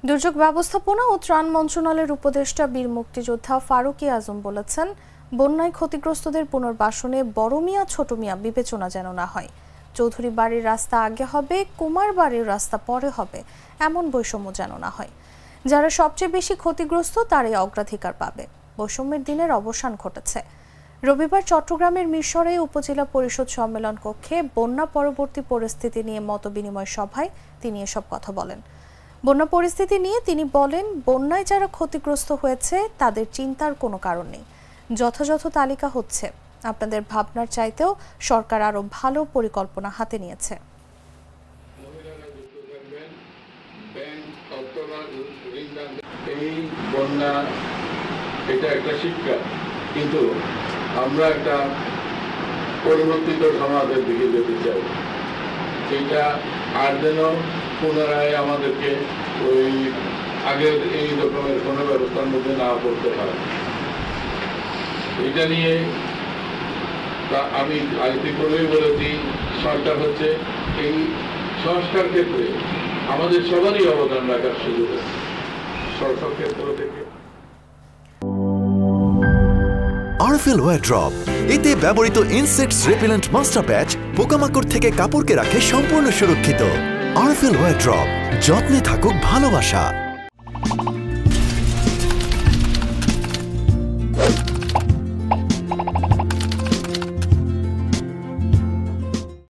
দুর্যোগ ব্যবস্থাপনা ও ত্রাণ মন্ত্রণালয়ের উপদেষ্টা বীর মুক্তিযোদ্ধা ফারুক আজম বলেছেন, বন্যায় ক্ষতিগ্রস্তদের পুনর্বাসনে বড় মিয়া ছোট মিয়া বিবেচনা যেন না হয়। চৌধুরী বাড়ির রাস্তা আগে হবে, কুমার বাড়ির রাস্তা পরে হবে, এমন বৈষম্য যেন না হয়। যারা সবচেয়ে বেশি ক্ষতিগ্রস্ত তারাই অগ্রাধিকার পাবে। বৈষম্যের দিনের অবসান ঘটেছে। রবিবার চট্টগ্রামের মিরসরাই উপজেলা পরিষদ সম্মেলন কক্ষে বন্যা পরবর্তী পরিস্থিতি নিয়ে মতবিনিময় সভায় তিনি এসব কথা বলেন। বন্যা পরিস্থিতি নিয়ে তিনি বলেন, বন্যায় যারা ক্ষতিগ্রস্ত হয়েছে তাদের চিন্তার কোনো কারণ নেই। যথাযথ তালিকা হচ্ছে। আপনাদের ভাবনার চাইতেও সরকার আরো ভালো পরিকল্পনা হাতে নিয়েছে। এই বন্যা এটা একটা শিক্ষা, কিন্তু আমরা একটা পরিবর্তিত সমাজের দিকে যেতে চাই। এটা আর যেন পুনরায় আমাদেরকে ওই আগের এই রকমের কোনো ব্যবস্থার মধ্যে না পড়তে হয়। এটা নিয়ে আমি আরেকটি করেই বলেছি, সরকার হচ্ছে এই সংস্কার ক্ষেত্রে আমাদের সবারই অবদান রাখার সুযোগ আছে সরকার ক্ষেত্র থেকে। আরএফএল ওয়্যার ড্রপ, এতে ব্যবহৃত ইনসেক্টস রেপিলেন্ট মাস্টার প্যাচ পোকামাকড় থেকে কাপড়কে রাখে সম্পূর্ণ সুরক্ষিত। আরএফএল ওয়্যার ড্রপ, যত্নে থাকুক ভালোবাসা।